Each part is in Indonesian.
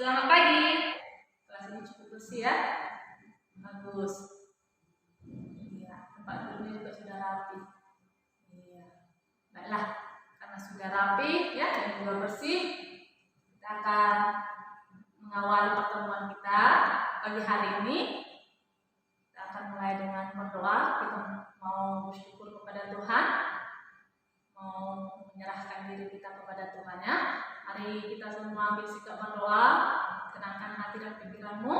Selamat pagi. Kelas ini cukup bersih ya. Bagus. Iya, tempat duduknya juga sudah rapi. Iya. Baiklah, karena sudah rapi ya dan juga bersih, kita akan mengawali pertemuan kita pagi hari ini. Kita akan mulai dengan berdoa. Kita mau bersyukur kepada Tuhan, mau menyerahkan diri kita kepada Tuhan ya. Mari kita semua ambil sikap berdoa, tenangkan hati dan pikiranmu,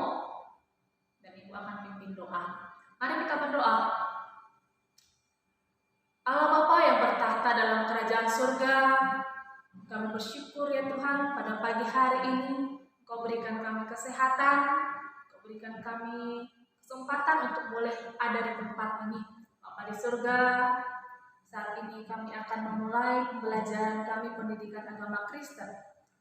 dan Ibu akan pimpin doa. Mari kita berdoa. Allah Bapa yang bertahta dalam kerajaan surga, kami bersyukur ya Tuhan pada pagi hari ini Kau berikan kami kesehatan, Kau berikan kami kesempatan untuk boleh ada di tempat ini. Bapa di surga, saat ini kami akan memulai pembelajaran kami pendidikan agama Kristen.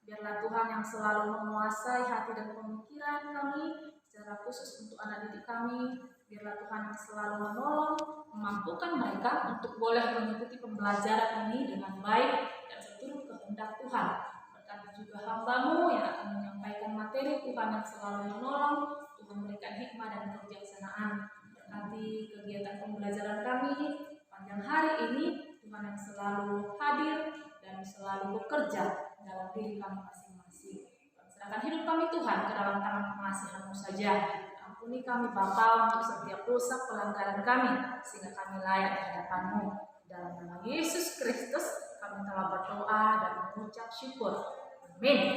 Biarlah Tuhan yang selalu menguasai hati dan pemikiran kami, secara khusus untuk anak didik kami. Biarlah Tuhan yang selalu menolong, memampukan mereka untuk boleh mengikuti pembelajaran ini dengan baik dan seturut kehendak Tuhan. Berkati juga hamba-Mu yang akan menyampaikan materi, Tuhan yang selalu menolong, Tuhan memberikan hikmah dan kebijaksanaan. Berkati kegiatan pembelajaran kami panjang hari ini, Tuhan yang selalu hadir dan selalu bekerja dalam diri kami masing-masing. Serahkan hidup kami Tuhan ke dalam tangan pengasihan-Mu saja. Ampuni kami Bapa untuk setiap dosa pelanggaran kami, sehingga kami layak di hadapan-Mu. Dalam nama Yesus Kristus kami telah berdoa dan mengucap syukur. Amin.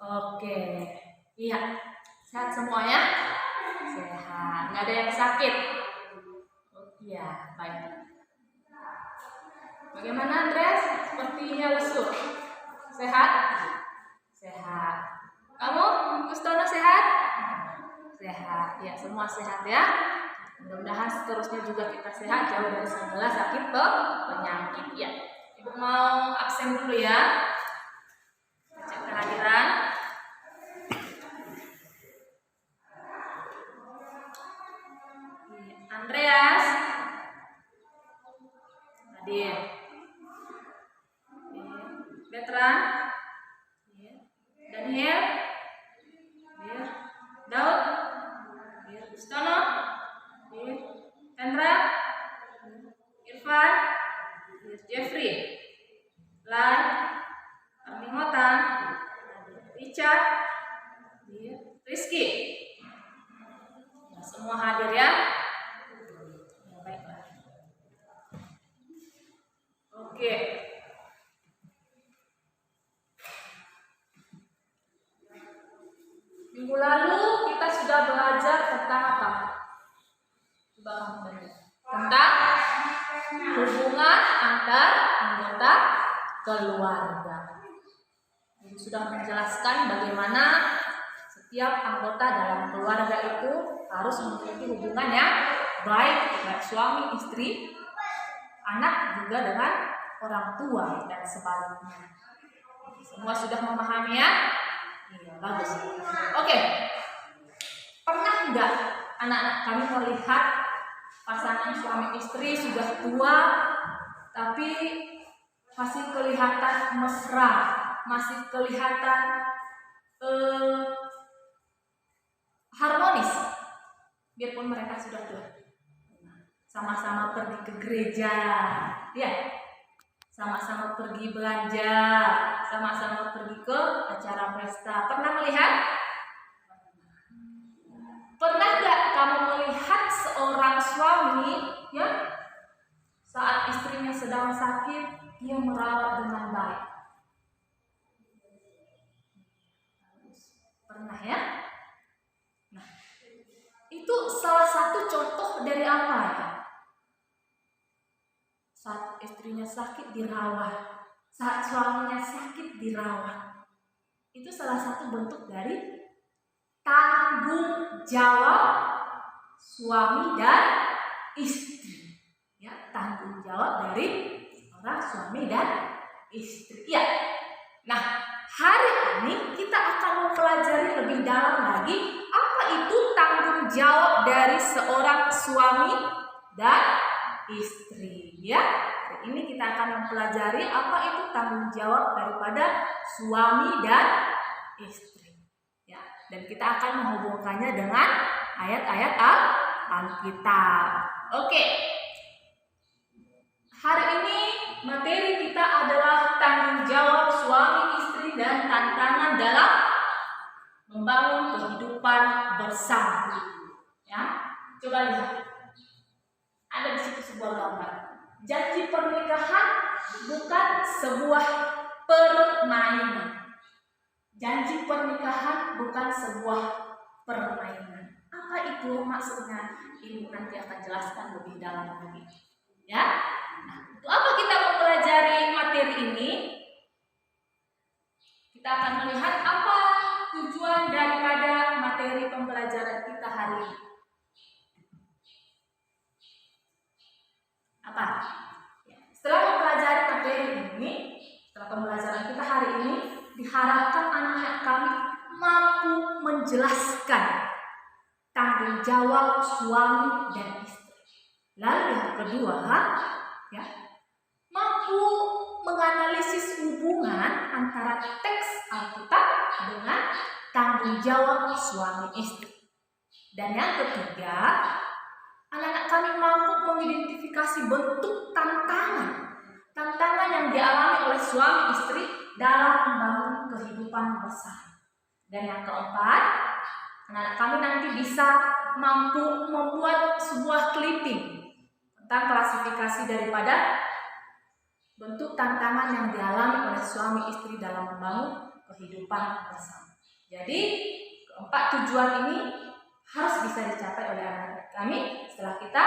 Oke, iya, sehat semuanya? Sehat, nggak ada yang sakit? Ya, baik. Bagaimana Andreas? Sepertinya lesu. Sehat? Sehat. Kamu, Gustono sehat? Sehat. Ya, semua sehat ya. Mudah-mudahan seterusnya juga kita sehat, jauh dari segala sakit penyakit. Ya. Ibu mau absen dulu ya. Cek kehadiran. Andreas hadir. Veteran Daniel hadir. Daud hadir. Gustono hadir. Hendra Irfan hadir. Jeffrey Lai Armingotan Richard hadir. Rizky. Nah, semua hadir ya. Oke. Minggu lalu kita sudah belajar tentang apa? Tentang hubungan antar anggota keluarga. Ibu sudah menjelaskan bagaimana setiap anggota dalam keluarga itu harus memiliki hubungan yang baik dengan suami, istri, anak juga dengan orang tua dan sebaliknya. Semua sudah memahami ya? Iya, bagus. Oke. Pernah enggak anak-anak kami melihat pasangan suami istri sudah tua tapi masih kelihatan mesra, masih kelihatan harmonis biarpun mereka sudah tua? Sama-sama pergi ke gereja, ya, sama-sama pergi belanja, sama-sama pergi ke acara pesta. Pernah melihat? Pernah nggak kamu melihat seorang suami, ya, saat istrinya sedang sakit, dia merawat dengan baik? Pernah ya? Nah, itu salah satu contoh dari apa ya? Saat istrinya sakit dirawat, saat suaminya sakit dirawat. Itu salah satu bentuk dari tanggung jawab suami dan istri. Ya, tanggung jawab dari orang suami dan istri. Ya. Nah, hari ini kita akan mempelajari lebih dalam lagi apa itu tanggung jawab dari seorang suami dan istri. Ya, hari ini kita akan mempelajari apa itu tanggung jawab daripada suami dan istri. Ya, dan kita akan menghubungkannya dengan ayat-ayat Alkitab. Oke. Hari ini materi kita adalah tanggung jawab suami istri dan tantangan dalam membangun kehidupan bersama. Ya, coba lihat. Ada di situ sebuah gambar. Janji pernikahan bukan sebuah permainan. Janji pernikahan bukan sebuah permainan. Apa itu maksudnya? Ibu nanti akan jelaskan lebih dalam lagi. Ya. Nah, untuk apa kita mempelajari materi ini? Kita akan melihat apa tujuan daripada materi pembelajaran kita hari ini. Apa? Setelah mempelajari materi ini, setelah pembelajaran kita hari ini, diharapkan anak-anak kami mampu menjelaskan tanggung jawab suami dan istri. Lalu yang kedua, ya, mampu menganalisis hubungan antara teks Alkitab dengan tanggung jawab suami istri. Dan yang ketiga, anak-anak kami mampu mengidentifikasi bentuk tantangan yang dialami oleh suami istri dalam membangun kehidupan bersama. Dan yang keempat, anak-anak kami nanti bisa mampu membuat sebuah clipping tentang klasifikasi daripada bentuk tantangan yang dialami oleh suami istri dalam membangun kehidupan bersama. Jadi, keempat tujuan ini harus bisa dicapai oleh anak-anak kami setelah kita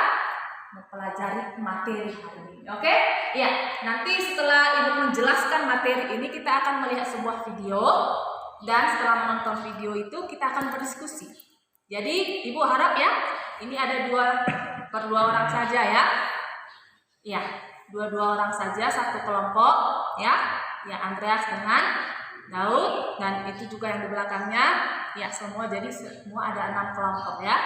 mempelajari materi hari ini. Oke? Ya, nanti setelah Ibu menjelaskan materi ini, kita akan melihat sebuah video, dan setelah menonton video itu kita akan berdiskusi. Jadi Ibu harap ya, ini ada 2 orang saja ya. Ya, 2 orang saja, satu kelompok ya. Ya, Andreas dengan Daud, dan itu juga yang di belakangnya. Ya, jadi semua ada 6 kelompok ya.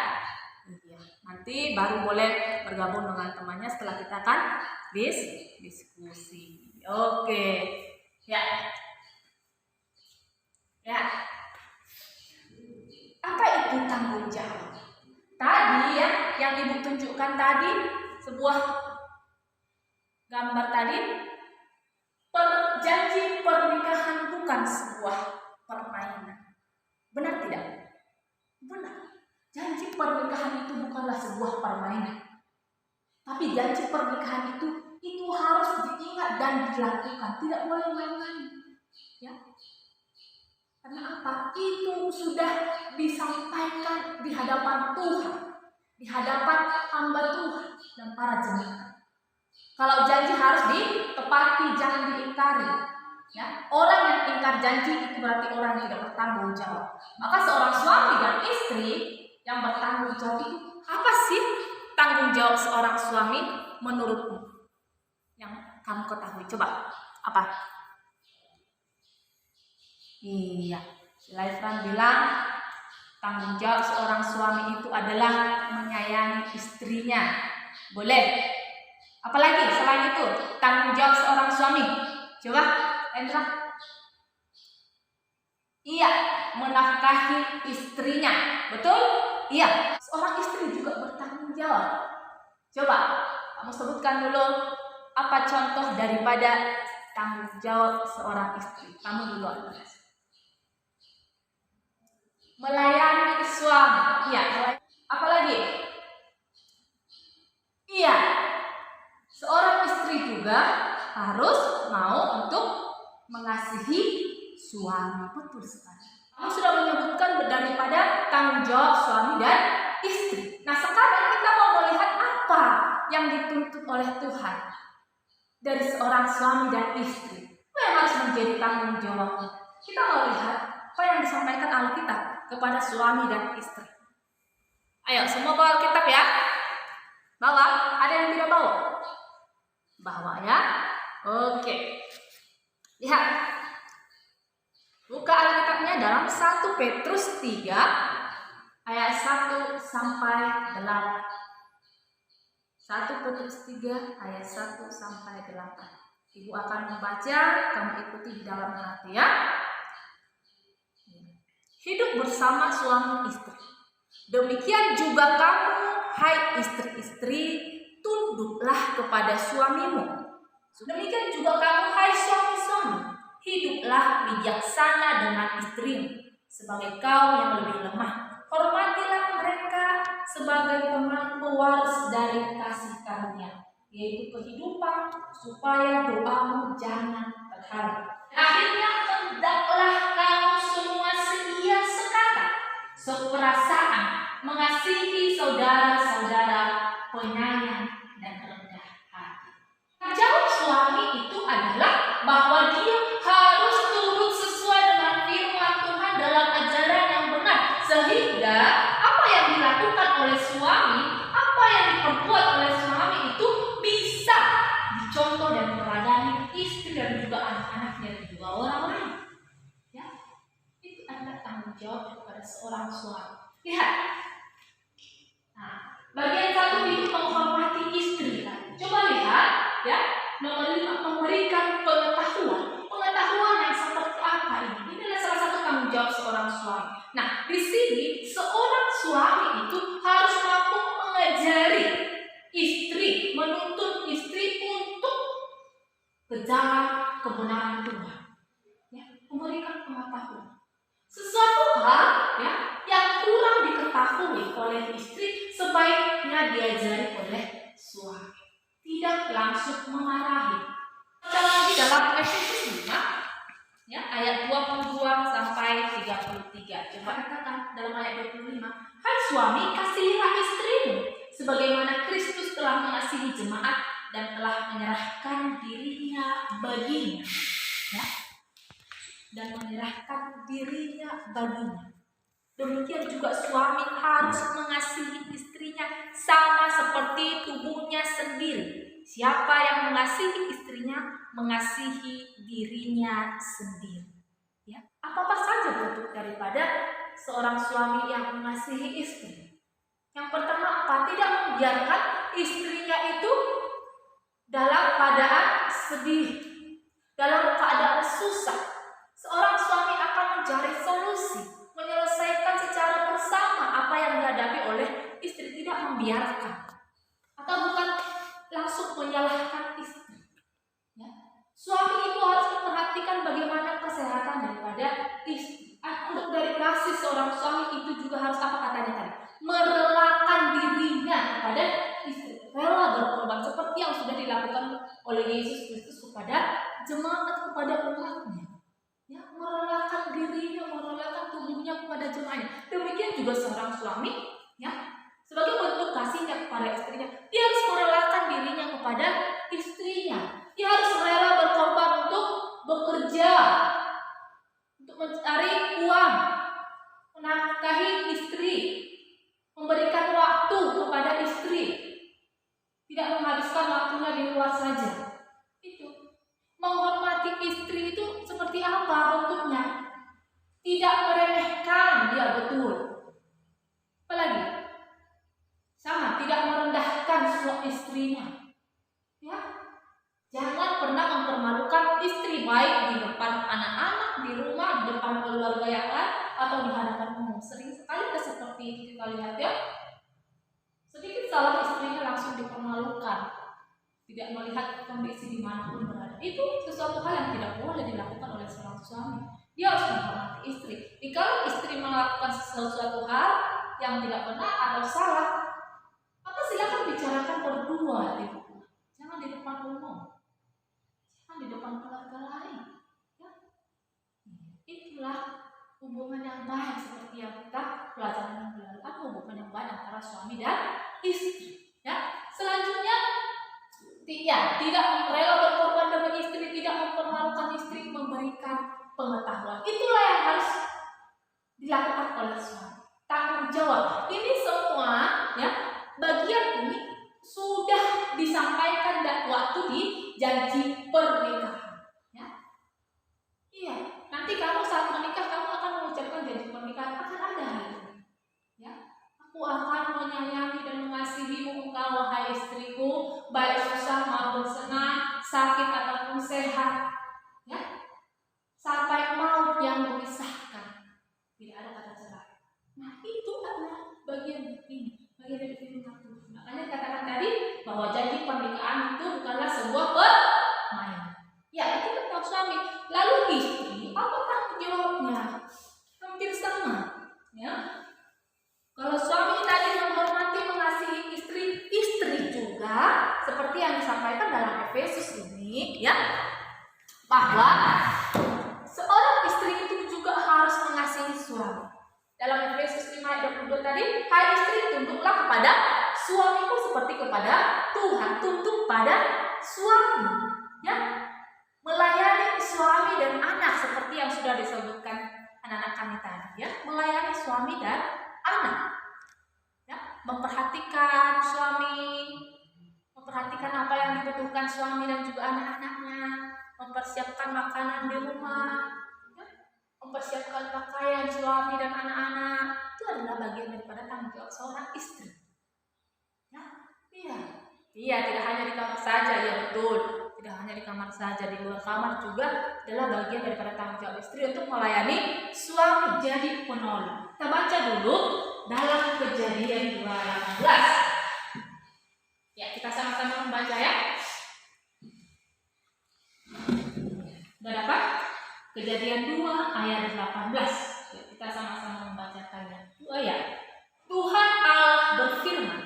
Ya, nanti baru boleh bergabung dengan temannya setelah kita akan diskusi. Oke. Ya. Ya. Apa itu tanggung jawab? Tadi ya, yang Ibu tunjukkan tadi, sebuah gambar tadi, janji pernikahan bukan sebuah permainan. Benar tidak? Benar. Janji pernikahan itu bukanlah sebuah permainan. Tapi janji pernikahan itu harus diingat dan dilakukan. Tidak boleh main-main. Ya. Karena apa? Itu sudah disampaikan di hadapan Tuhan, di hadapan hamba Tuhan dan para jemaat. Kalau janji harus ditepati, jangan diingkari. Ya, orang yang ingkar janji itu berarti orang yang tidak bertanggung jawab. Maka seorang suami dan istri yang bertanggung jawab itu, apa sih tanggung jawab seorang suami menurutmu? Yang kamu ketahui, coba apa? Iya, Laifran bilang tanggung jawab seorang suami itu adalah menyayangi istrinya. Boleh. Apalagi selain itu tanggung jawab seorang suami? Coba, Endra. Iya, menafkahi istrinya. Betul? Iya, seorang istri juga bertanggung jawab. Coba, kamu sebutkan dulu apa contoh daripada tanggung jawab seorang istri. Kamu dulu, Andreas. Melayani suami. Iya, apalagi? Iya, seorang istri juga harus mau untuk mengasihi suami. Betul sekali. Kamu sudah menyebutkan daripada tanggung jawab suami dan istri. Nah, sekarang kita mau melihat apa yang dituntut oleh Tuhan dari seorang suami dan istri. Apa yang harus menjadi tanggung jawabnya? Kita mau lihat apa yang disampaikan Alkitab kepada suami dan istri. Ayo, semua bawa Alkitab ya. Bawa. Ada yang tidak bawa? Bawa ya. Oke. Lihat. Buka Alkitabnya dalam 1 Petrus 3 ayat 1 sampai 8. 1 Petrus 3 ayat 1 sampai 8. Ibu akan membaca, kamu ikuti di dalam hati ya. hidup bersama suami istri. Demikian juga kamu, hai istri-istri, tunduklah kepada suamimu. Demikian juga kamu, hai suami-suami, hiduplah bijaksana dengan istrimu sebagai kaum yang lebih lemah. Hormatilah mereka sebagai teman pewaris dari kasih karunia, yaitu kehidupan, supaya doamu jangan terhalang. Akhirnya hendaklah kamu semua seia sekata, seperasaan, mengasihi saudara-saudara, penyayang dan rendah hati. Jawab suami itu adalah bahwa dia harus turut sesuai dengan firman Tuhan dalam ajaran yang benar, sehingga apa yang dilakukan oleh suami, apa yang diperbuat oleh suami itu bisa dicontoh dan meladani istri dan juga anak-anaknya dan juga orang lain. Ya, itu adalah tanggung jawab kepada seorang suami. Lihat, nah, bagian satu itu menghormati istri. Coba lihat, ya, nomor 5, memberikan pengetahuan yang seperti apa ini. Ini adalah salah satu tanggung jawab seorang suami. Nah, di sini seorang suami itu harus mampu mengajari istri, menuntun istri untuk berjalan kebenaran Tuhan. Ya, memberikan pengetahuan. Sesuatu hal, ya, yang kurang diketahui oleh istri sebaiknya diajari oleh suami. Tidak langsung memarahi. Kita lagi dalam Efesus 5, ya, ayat 22 sampai 33. Coba katakan dalam ayat 25, hai suami, kasihilah istrimu sebagaimana Kristus telah mengasihi jemaat dan telah menyerahkan dirinya baginya. Ya, dan menyerahkan dirinya baginya. Demikian juga suami harus mengasihi istrinya sama seperti tubuhnya sendiri. Siapa yang mengasihi istrinya, mengasihi dirinya sendiri. Ya, apa saja bentuk daripada seorang suami yang mengasihi istri? Yang pertama apa? Tidak membiarkan istrinya itu dalam keadaan sedih, dalam keadaan susah. Seorang suami akan mencari solusi, menyelesaikan secara bersama apa yang dihadapi oleh istri, tidak membiarkan atau bukan langsung menyalahkan istri. Ya. Suami itu harus memperhatikan bagaimana kesehatan daripada istri. Untuk dari kasih seorang suami itu juga harus apa katanya tadi? Merelakan dirinya kepada istri, rela berkorban seperti yang sudah dilakukan oleh Yesus Kristus kepada jemaat, kepada umatnya. Ya, merelakan dirinya, merelakan tubuhnya kepada jemaatnya. Demikian juga seorang suami, ya, sebagai bentuk kasihnya kepada istrinya, dia harus merelakan dirinya kepada istrinya. Dia harus rela berkorban untuk bekerja, untuk mencari uang, menafkahi istri, memberikan waktu kepada istri, tidak menghabiskan waktunya di luar saja. Itu menghormati istri itu seperti apa bentuknya? Tidak meremehkan dia, betul. Apalagi sama, tidak merendahkan suami istrinya. Ya, jangan pernah mempermalukan istri, baik di depan anak-anak, di rumah, di depan keluarga yang lain, atau di hadapan umum. Sering sekali seperti itu kita lihat, ya. Sedikit salah istrinya langsung dipermalukan, tidak melihat kondisi dimanapun berada. Itu sesuatu hal yang tidak boleh dilakukan oleh seorang suami. Dia harus menghormati istri. Jika istri melakukan sesuatu hal yang tidak benar atau salah, maka silakan bicarakan berdua di rumah. Jangan di depan umum, jangan di depan keluarga lain. Ya. Itulah hubungan yang baik seperti yang kita pelajari yang lalu. Apa hubungan yang baik antara suami dan istri? Ya. Selanjutnya, tidak rela berkorban demi istri, tidak mempermalukan istri, memberikan pengetahuan. Itulah yang harus dilakukan oleh suami. Tanggung jawab. Ini semua, ya, bagian ini sudah disampaikan dan waktu di janji pernikahan. Ya. Iya, nanti kamu saat menikah kamu akan mengucapkan janji pernikahan, akan ada hal ini. Ya. Aku akan menyayangi dan mengasihimu engkau wahai istriku, baik susah maupun senang, sakit ataupun sehat. Ya. Sampai maut yang memisahkan. Tidak ada bagian ini, bagian dari firman Tuhan. Makanya katakan tadi bahwa janji pernikahan itu bukanlah sebuah permainan. Ya, itu tentang suami. Lalu istri, apa tanggung jawabnya? Hampir sama, ya. Kalau suami tadi menghormati, mengasihi istri, istri juga seperti yang disampaikan dalam Efesus ini, ya, bahwa seorang istri itu juga harus mengasihi suami. Dalam Efesus 5 ayat 22 tadi, hai istri, tunduklah kepada suamimu seperti kepada Tuhan. Tunduk pada suami, ya, melayani suami dan anak seperti yang sudah disebutkan anak-anak kami tadi, ya, melayani suami dan anak, ya, memperhatikan suami, memperhatikan apa yang dibutuhkan suami dan juga anak-anaknya, mempersiapkan makanan di rumah, ya, mempersiapkan pakaian suami dan anak-anak. Itu adalah bagian daripada tanggung jawab seorang istri. Ya, iya, tidak hanya di kamar saja, ya betul. Tidak hanya di kamar saja, di luar kamar juga adalah bagian daripada tanggung jawab istri untuk melayani suami, jadi penolong. Kita baca dulu dalam Kejadian 2:18. Ya, kita sama-sama membaca ya. Sudah dapat? Kejadian 2 ayat 18. Ya, kita sama-sama membacakannya. 2 ayat. Tuhan Allah berfirman,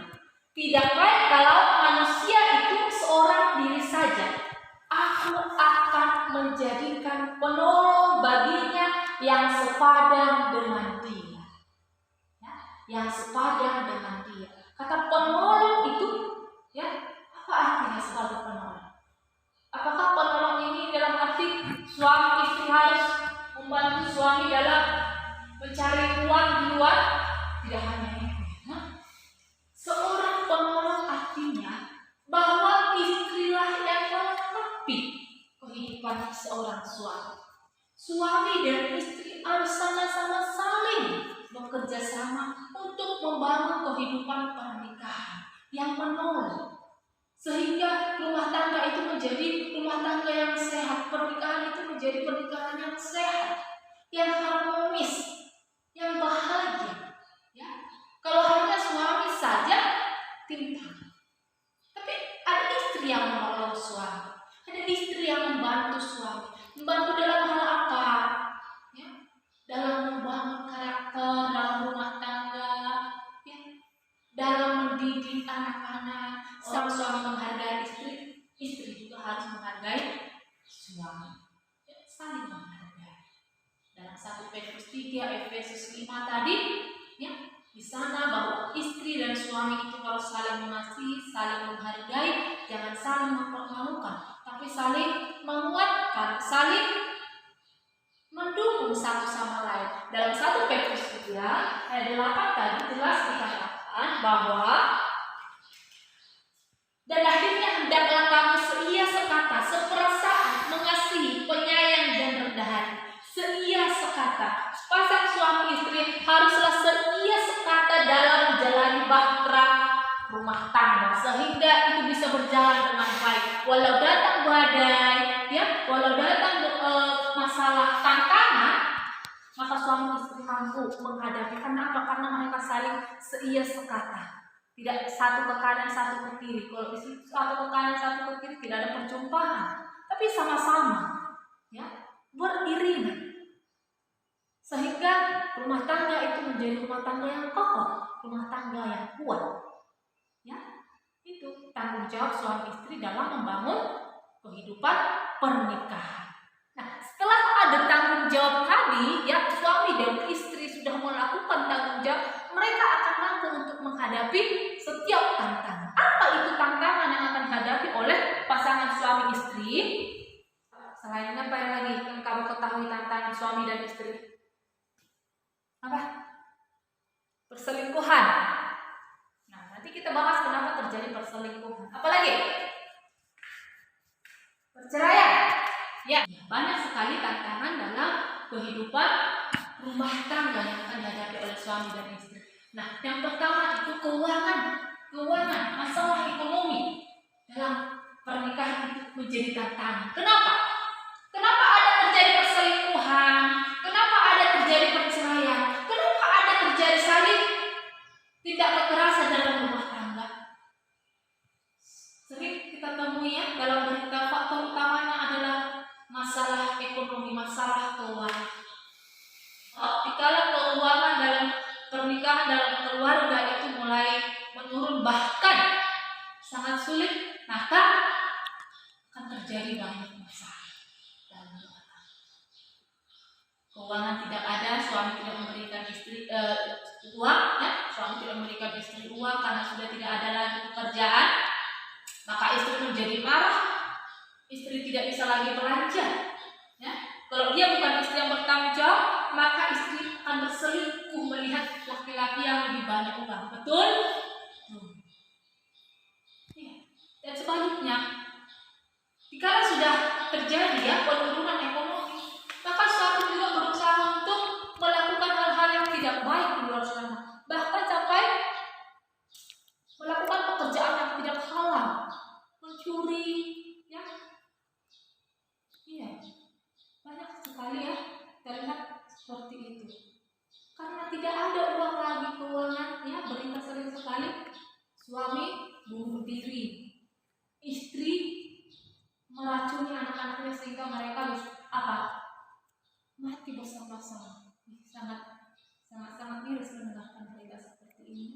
tidak baik kalau manusia itu seorang diri saja. Aku akan menjadikan penolong baginya yang sepadan dengan dia. Ya, yang sepadan dengan dia. Kata penolong itu, ya, apa artinya sebagai penolong? Apakah penolong ini dalam arti suami istri harus membantu suami dalam mencari uang di luar? Tidak hanya itu. Seorang penolong artinya bahwa istrilah yang melengkapi kehidupan seorang suami. Suami dan istri harus sama-sama saling bekerja sama untuk membangun kehidupan pernikahan yang menolong, sehingga rumah tangga itu menjadi rumah tangga yang sehat, pernikahan itu menjadi pernikahan yang sehat, yang harmonis, yang bahagia. Ya. Kalau hanya suami saja timpang. Tapi ada istri yang menolong suami, ada istri yang membantu suami. Membantu dalam hal apa? Ya. Dalam membangun karakter dalam rumah tangga, ya. Dalam mendidik anak-anak. Sang suami menghargai istri, istri juga harus menghargai suami. Ya, saling menghargai. Dalam 1 Petrus 3, Efesus 5 tadi, ya, di sana bahwa istri dan suami itu harus saling mengasihi, saling menghargai, jangan saling mempermalukan, tapi saling menguatkan, saling mendukung satu sama lain. Dalam 1 Petrus 3 ayat 8 tadi jelas dikatakan bahwa dan akhirnya hendaklah kamu seia sekata, seperasaan, mengasihi, penyayang dan rendah hati. Seia sekata. Pasang suami istri haruslah seia sekata dalam menjalani bahtera rumah tangga sehingga itu bisa berjalan dengan baik. Walau datang badai, ya, walau datang masalah tantangan, maka suami istri mampu menghadapi. Kenapa? Karena mereka saling seia sekata. Tidak satu ke kanan, satu ke kiri. Kalau di situ satu ke kanan, satu ke kiri tidak ada perjumpaan, tapi sama-sama, ya, beriringan. Sehingga rumah tangga itu menjadi rumah tangga yang kokoh, rumah tangga yang kuat. Ya, itu tanggung jawab suami istri dalam membangun kehidupan pernikahan. Nah, setelah ada tanggung jawab tadi, ya, suami dan istri sudah melakukan tanggung jawab, mereka akan mampu untuk menghadapi setiap tantangan. Apa itu tantangan yang akan dihadapi oleh pasangan suami istri? Selain apa yang lagi yang kamu ketahui tantangan suami dan istri? Apa? Perselingkuhan. Nah, nanti kita bahas kenapa terjadi perselingkuhan. Apalagi? Perceraian. Ya, banyak sekali tantangan dalam kehidupan rumah tangga yang akan dihadapi oleh suami dan istri. Nah, yang pertama itu keuangan, masalah ekonomi dalam pernikahan itu menjadi tantangan. Kenapa? Kenapa ada terjadi perselingkuhan? Kenapa ada terjadi perceraian? Kenapa ada terjadi saling masalah keuangan. Dikala keuangan dalam pernikahan, dalam keluarga itu mulai menurun, bahkan sangat sulit, maka akan terjadi banyak masalah dalam rumah tangga. Keuangan tidak ada, suami tidak memberikan istri uang, ya, suami tidak memberikan istri uang karena sudah tidak ada lagi pekerjaan, maka istri menjadi marah, istri tidak bisa lagi belanja, ya. Kalau dia bukan istri yang bertanggung jawab, maka istri akan berselingkuh melihat laki-laki yang lebih banyak uang. Betul? Ya. Dan sebaliknya, jika sudah terjadi ya penurunan ekonomi, maka suami juga berusaha untuk melakukan hal-hal yang tidak baik di luar sana, bahkan sampai melakukan pekerjaan yang tidak halal, mencuri, ya. Iya, banyak sekali ya terlihat seperti itu. Karena tidak ada uang lagi keuangan, ya, berita sering sekali suami bunuh diri, istri meracuni anak-anaknya sehingga mereka mati bersama-sama. Sangat miris mendengarkan berita seperti ini.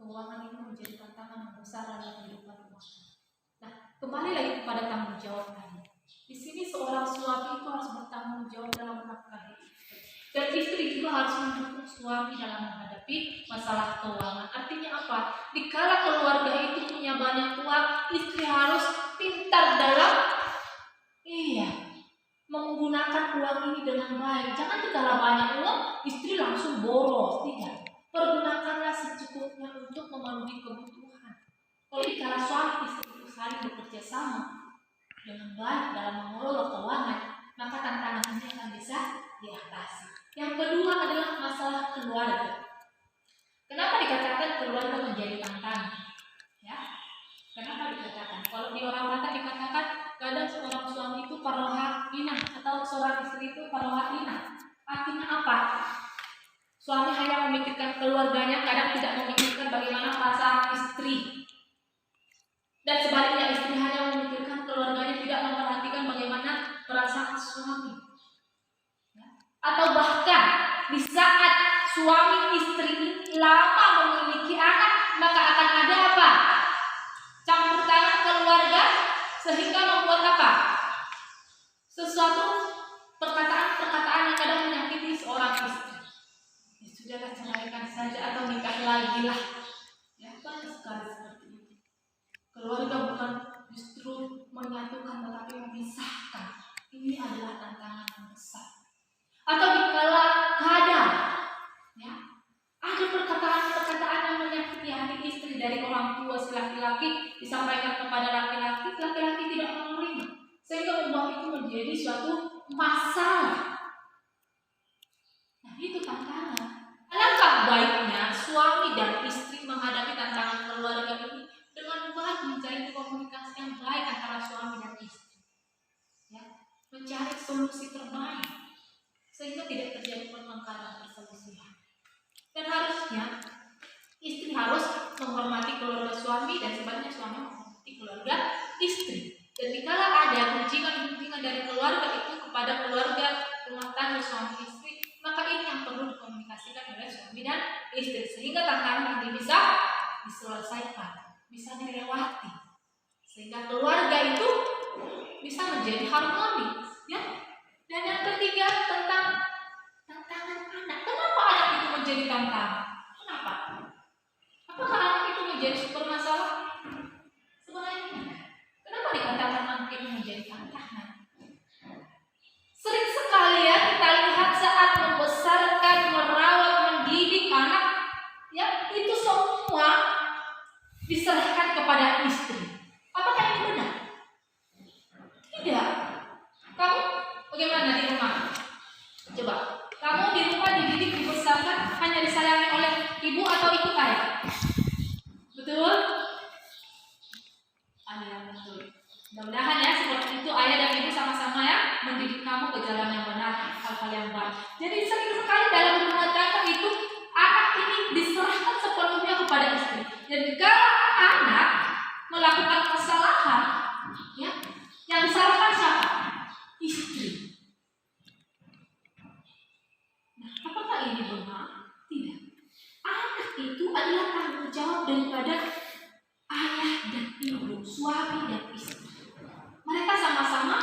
Keuangan itu menjadi tantangan yang besar dalam kehidupan rumah tangga. Nah, kembali lagi kepada tanggung jawab tadi. Di sini seorang suami itu harus bertanggung jawab dalam menafkahi istri, dan istri juga harus mendukung suami dalam menghadapi masalah keuangan. Artinya apa? Dikala keluarga itu punya banyak uang, istri harus pintar dalam menggunakan uang ini dengan baik. Jangan dikala banyak uang, istri langsung boros. Tidak. Pergunakanlah secukupnya untuk memenuhi kebutuhan. Kalau dikala suami istri itu saling bekerja sama dengan baik dalam mengelola keuangan, maka tantangan ini akan bisa diatasi. Yang kedua adalah masalah keluarga. Kenapa dikatakan keluarga menjadi tantangan? Ya, kenapa dikatakan? Kalau di orang Batak dikatakan kadang seorang suami itu paroha inah atau seorang istri itu paroha inah. Artinya apa? Suami hanya memikirkan keluarganya, kadang tidak memikirkan bagaimana perasaan istri. Dan sebaliknya, istri hanya memikirkan keluarganya, tidak memperhatikan bagaimana perasaan suami. Atau bahkan di saat suami istri lama memiliki anak, maka akan ada apa? Campur tangan keluarga, sehingga membuat apa? Sesuatu perkataan-perkataan yang kadang menyakiti seorang istri. Ya sudahlah, ceraikan saja atau nikah lagi lah. Ya, banyak sekali seperti itu. Keluarga bukan justru menyatukan, tetapi memisahkan. Ini adalah tantangan yang besar. Atau dikala kadang, ya, ada perkataan-perkataan yang menyakiti hati istri dari orang tua si laki-laki disampaikan kepada laki-laki, laki-laki tidak menerima, sehingga membuat itu menjadi suatu masalah. Nah, itu tantangan. Alangkah baiknya suami dan istri menghadapi tantangan keluarga ini dengan baik, mencari komunikasi yang baik antara suami dan istri, ya, mencari solusi terbaik sehingga tidak terjadi pertengkaran, perselisihan. Dan harusnya istri harus menghormati keluarga suami dan sebaliknya suami menghormati keluarga istri. Dan dikala ada kunjingan-kunjingan dari keluarga itu kepada keluarga rumah tangga suami istri, maka ini yang perlu dikomunikasikan oleh suami dan istri sehingga tantangan ini bisa diselesaikan, bisa dilewati, sehingga keluarga itu bisa menjadi harmonis, ya. Dan yang ketiga tentang tantangan anak. Kenapa anak itu menjadi tantangan? Kenapa? Apakah anak itu menjadi super masalah? Sebenarnya, kenapa dikatakan anak itu menjadi tantangan? Sering sekali ya kita lihat saat membesarkan, merawat, mendidik anak, ya, itu semua diserahkan kepada istri. Apakah ini benar? Tidak. Kamu bagaimana di rumah? Coba, kamu di rumah dididik, dibesarkan hanya disayangi oleh ibu atau ikut ayah? Betul? Ayah, betul. Mudah-mudahan ya seperti itu, ayah dan ibu sama-sama ya mendidik kamu ke jalan yang benar, hal-hal yang baik. Jadi sering sekali dalam rumah tangga itu anak ini diserahkan sepenuhnya kepada istri. Dan jika anak melakukan kesalahan, ya, yang disalahkan siapa? Istri. adalah tanggung jawab daripada ayah dan ibu, suami dan istri. Mereka sama-sama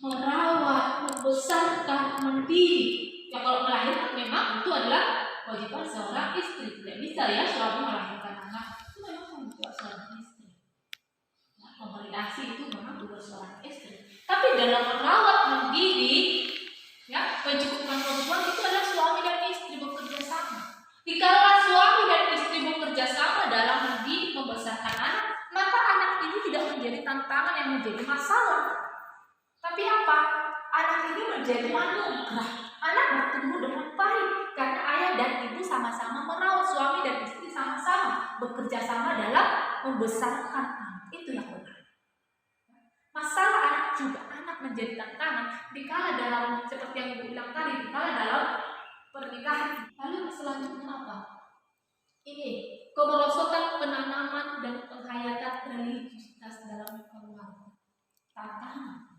merawat, membesarkan, mendidik. Ya kalau melahirkan memang itu adalah kewajiban seorang istri. Tidak bisa ya suami melahirkan anak, itu memang tanggung jawab seorang istri. Nah, memberi ASI itu memang tugas seorang istri. Tapi dalam merawat, mendidik, ya mencukupkan kebutuhan itu adalah suami dan istri bekerja sama. Dikala suami dan istri bekerja sama dalam mendidik, membesarkan anak, maka anak ini tidak menjadi tantangan yang menjadi masalah. Tapi apa? Anak ini menjadi anugerah. Anak bertumbuh dengan baik karena ayah dan ibu sama-sama merawat, suami dan istri sama-sama bekerja sama dalam membesarkan anak. Itu yang benar. Masalah anak juga, anak menjadi tantangan dikala dalam seperti yang ibu bilang tadi, dikala dalam pernikahan. Lalu selanjutnya apa? Ini kemerosotan penanaman dan penghayatan religiusitas dalam keluarga. Tantangan.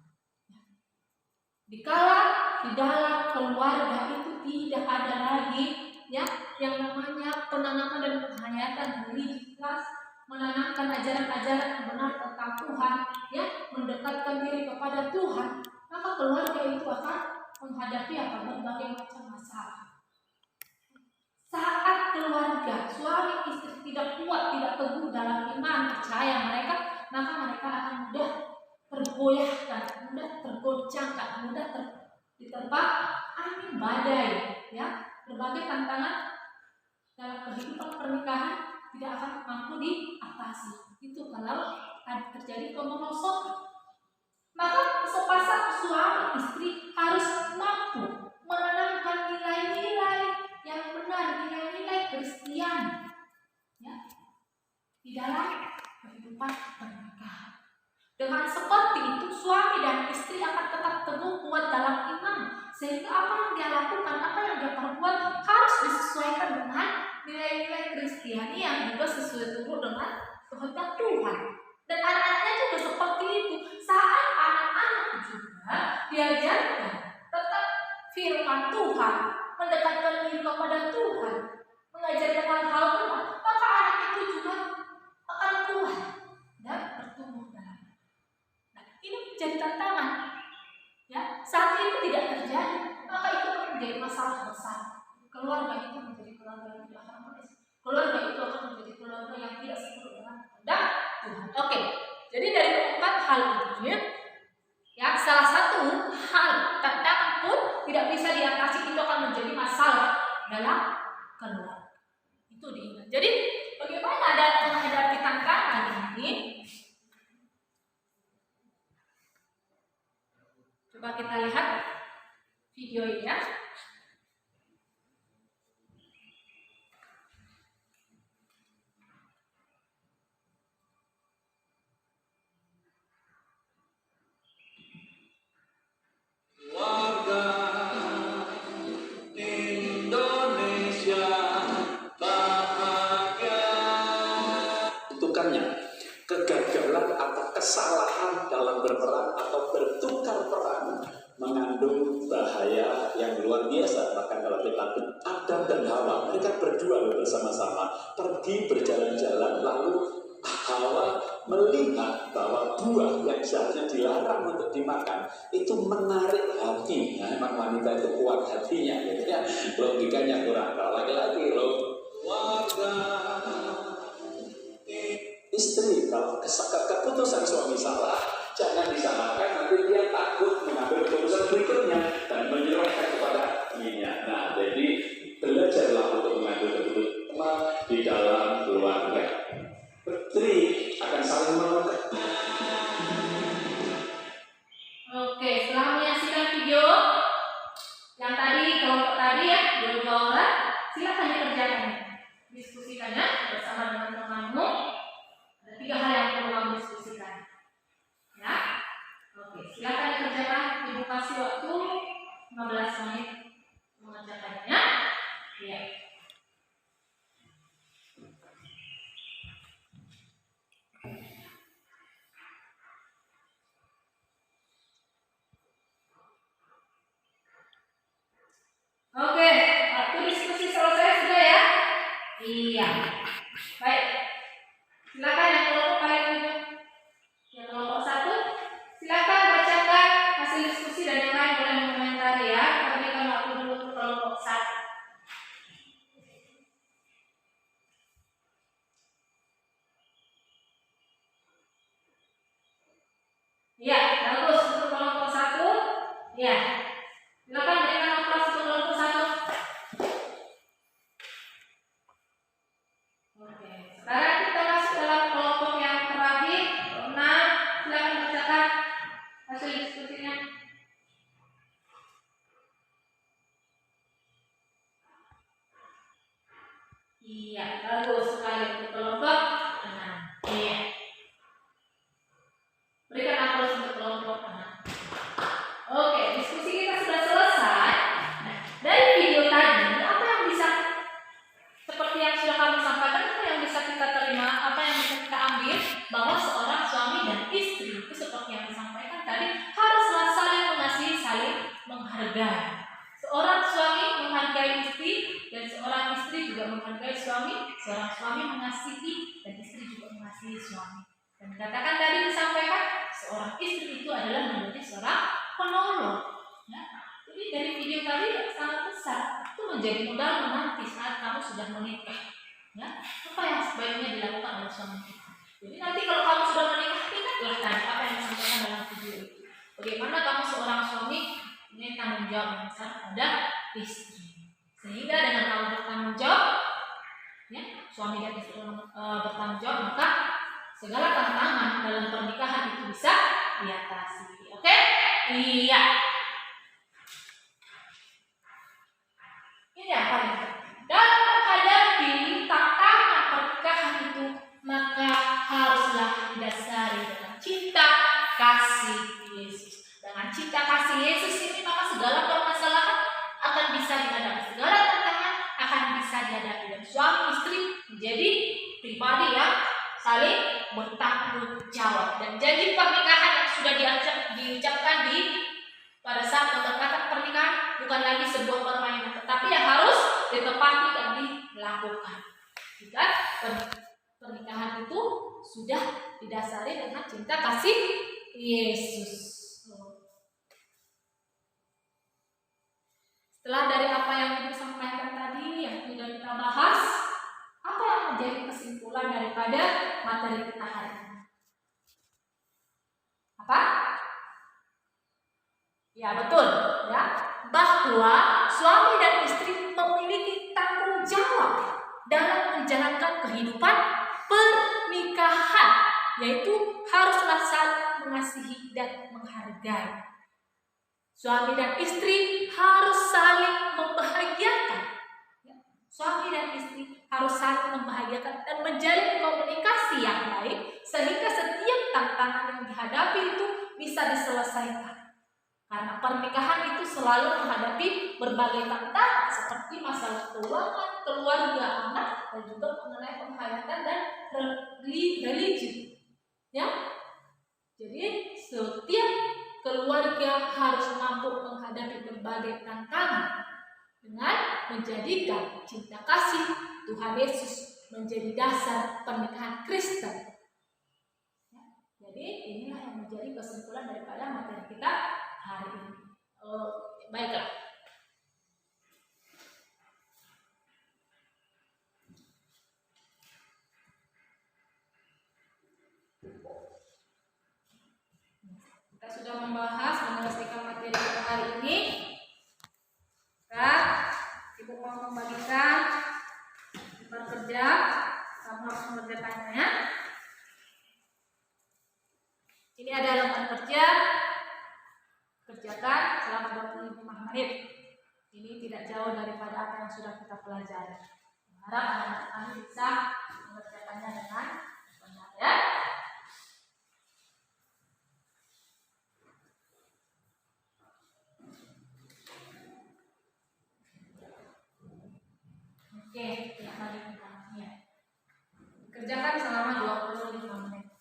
Dikala di dalam keluarga itu tidak ada lagi ya yang namanya penanaman dan penghayatan religiusitas, menanamkan ajaran-ajaran yang benar tentang Tuhan, ya, mendekatkan diri kepada Tuhan, maka keluarga itu akan menghadapi berbagai macam masalah. Saat keluarga suami istri tidak kuat, tidak teguh dalam iman, percaya mereka, maka mereka akan mudah tergoyahkan, mudah tergoncangkan, mudah diterpa angin badai, ya. Berbagai tantangan dalam kehidupan pernikahan tidak akan mampu diatasi. Itu kalau terjadi kemerosotan. Maka sepasang suami istri harus mampu menanamkan nilai-nilai yang benar, nilai-nilai Kristiani, ya, di dalam kehidupan pernikahan. Dengan seperti itu suami dan istri akan tetap teguh kuat dalam iman, sehingga apa yang dia lakukan, apa yang dia perbuat harus disesuaikan dengan nilai-nilai Kristiani yang juga sesuai dengan kehendak Tuhan. Dan anak-anaknya juga seperti itu. Saat anak-anak juga diajarkan tentang firman Tuhan, mendekatkan diri kepada Tuhan, mengajarkan hal-hal benar, maka anak itu juga akan kuat dan bertumbuh dalam. Nah, ini menjadi tantangan. Ya, saat itu tidak terjadi, maka itu akan menjadi masalah besar. Keluarga itu menjadi keluarga yang tidak harmonis. Keluarga itu akan menjadi keluarga yang tidak sesuai dengan kehendak Tuhan. Oke, jadi dari keempat hal ini, ya, salah satu hal tantangan pun tidak bisa diatasi, itu akan menjadi masalah dalam keluarga. Itu diingat. Jadi bagaimana ada menghadapi tantangan ini? Coba kita lihat video ini ya. Warga Indonesia bahagia. Tukannya kegagalan atau kesalahan dalam berperan atau bertukar peran mengandung bahaya yang luar biasa. Bahkan kalau kita Adam dan Hawa, mereka berdua bersama-sama pergi berjalan-jalan, lalu Hawa melihat bahwa buah yang seharusnya dilarang untuk dimakan itu menarik hati. Nah, memang wanita itu kuat hatinya, gitu ya. Logikanya kurang. Kalau laki-laki warga istri, kalau keputusan suami salah, jangan disalahkan, nanti dia takut mengambil keputusan berikutnya dan menyerahkan kepada dirinya. Nah, jadi belajarlah untuk mengambil keputusan di dalam keluarga. Istri akan saling menolong. Oke, setelah menyaksikan video yang tadi, kelompok tadi ya, dua orang, silakan dikerjakan, diskusikannya bersama dengan temanmu. Ada 3 hal yang perlu kamu diskusikan, ya. Oke, silakan dikerjakan. Ibu kasih waktu 15 menit mengerjakannya, ya. Oke, waktu diskusi Iya, bagus sekali untuk kelompok 6. Iya. Berikan aplaus untuk kelompok 6. Oke, diskusi kita sudah selesai. Nah, dari video tadi, apa yang bisa seperti yang sudah kami sampaikan, apa yang bisa kita terima, apa yang bisa kita ambil, bahwa seorang suami dan istri itu seperti yang disampaikan tadi haruslah saling mengasihi, saling menghargai. Seorang suami menghargai istri dan seorang istri juga menghargai suami. Seorang suami mengasihi dan istri juga mengasihi suami. Dan katakan tadi disampaikan, seorang istri itu adalah menjadi seorang penolong. Ya. Jadi dari video tadi sangat besar itu menjadi modal menanti saat kamu sudah menikah. Ya. Apa yang sebaiknya dilakukan oleh suami kita? Jadi nanti kalau kamu sudah menikah, ingatlah tadi apa yang disampaikan dalam video itu. Bagaimana kamu seorang suami ini tanggung jawab yang besar pada istri. Sehingga dengan kamu bertanggung jawab, ya, suami dan istri bertanggung jawab, maka segala tantangan dalam pernikahan itu bisa diatasi. Oke? Iya. Ini yang paling penting. Dalam menghadapi tantangan pernikahan itu, maka haruslah didasari dengan cinta kasih Yesus. Dengan cinta kasih Yesus ini, maka segala permasalahan akan bisa dihadapi, segala tantangan akan bisa dihadapi, dan suami istri menjadi pribadi yang saling bertanggung jawab. Dan janji pernikahan yang sudah diucapkan pada saat mendekatkan pernikahan bukan lagi sebuah permainan, tetapi yang harus ditepati dan dilakukan. Jika pernikahan itu sudah didasari dengan cinta kasih Yesus. Setelah dari apa yang disampaikan tadi, yang sudah kita bahas, apa yang menjadi kesimpulan daripada materi kita hari ini? Apa? Ya, betul, ya, bahwa suami dan istri memiliki tanggung jawab dalam menjalankan kehidupan pernikahan, yaitu haruslah saling mengasihi dan menghargai. Suami dan istri harus saling membahagiakan. Suami dan istri harus saling membahagiakan dan menjalin komunikasi yang baik, sehingga setiap tantangan yang dihadapi itu bisa diselesaikan. Karena pernikahan itu selalu menghadapi berbagai tantangan seperti masalah keuangan, keluarga, anak, dan juga mengenai penghayatan dan religi. Ya, jadi setiap keluarga harus mampu menghadapi berbagai tantangan dengan menjadikan cinta kasih Tuhan Yesus menjadi dasar pernikahan Kristen. Ya, jadi inilah yang menjadi kesimpulan daripada materi kita hari ini. Baiklah. Kita sudah membahas, menyelesaikan materi kita hari ini. Ibu mau membagikan tempat kerja, kamu harus mengerjakannya. Ini ada lembar kerja, kerjakan selama 25 menit. Ini tidak jauh daripada apa yang sudah kita pelajari. Harap anak-anak bisa mengerjakannya dengan benar, ya. Oke, ya, mari kita kerjakan selama 25 menit.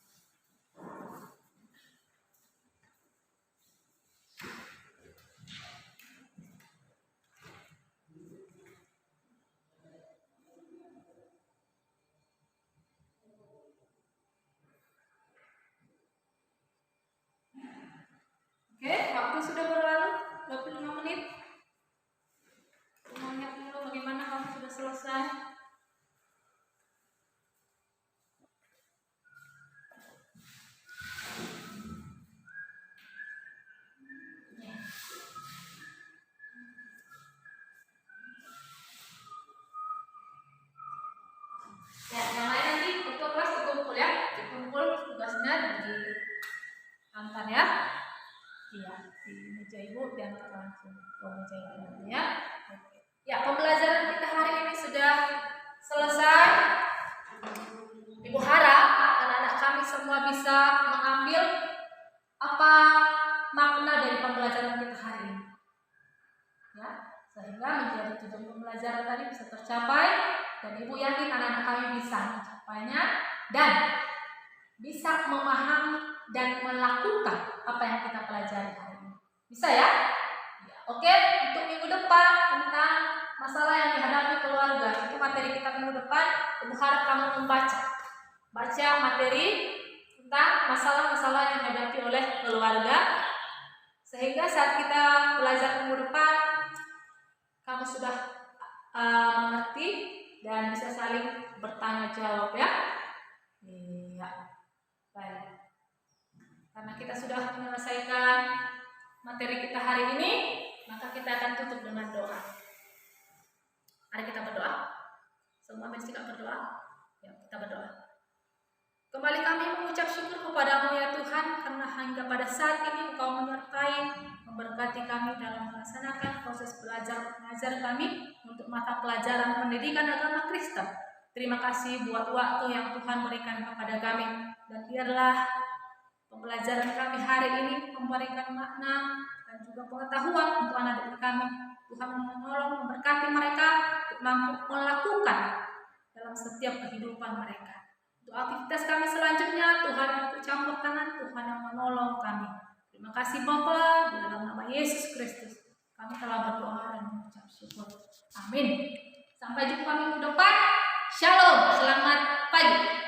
Oke, waktu sudah berlalu 25 menit. Lihat dulu bagaimana kamu sudah selesai. Ya, yang lain nanti ketua kelas dikumpul, ya, dikumpul tugasnya diantar, ya. Iya, di meja ibu dan langsung ke meja ibu, ya. Ya, pembelajaran kita hari ini sudah selesai. dari pembelajaran kita hari ini. Ya, sehingga menjadi tujuan pembelajaran tadi bisa tercapai, dan Ibu yakin anak-anak kami bisa mencapainya dan bisa memahami dan melakukan apa yang kita pelajari hari ini. Bisa ya? Ya, oke, untuk minggu depan tentang masalah yang dihadapi keluarga, itu materi kita minggu depan. Ibu harap kamu baca materi tentang masalah-masalah yang dihadapi oleh keluarga, sehingga saat kita belajar minggu depan kamu sudah mengerti dan bisa saling bertanya jawab ya. Iya, baik. Karena kita sudah menyelesaikan materi kita hari ini, maka kita akan tutup dengan doa. Mari kita berdoa. Semua bersikap berdoa. Ya, kita berdoa. Kembali kami mengucap syukur kepadamu ya Tuhan, karena hingga pada saat ini Engkau menyertai, memberkati kami dalam melaksanakan proses belajar mengajar kami untuk mata pelajaran pendidikan agama Kristen. Terima kasih buat waktu yang Tuhan berikan kepada kami, dan biarlah pembelajaran kami hari ini memberikan makna dan juga pengetahuan untuk anak-anak kami. Tuhan menolong, memberkati mereka untuk mampu melakukan dalam setiap kehidupan mereka. Untuk aktivitas kami selanjutnya, Tuhan yang ikut campur tangan, Tuhan yang menolong kami. Terima kasih Bapa, di dalam nama Yesus Kristus kami telah berdoa dan mengucap syukur. Amin. Sampai jumpa minggu depan. Shalom, selamat pagi.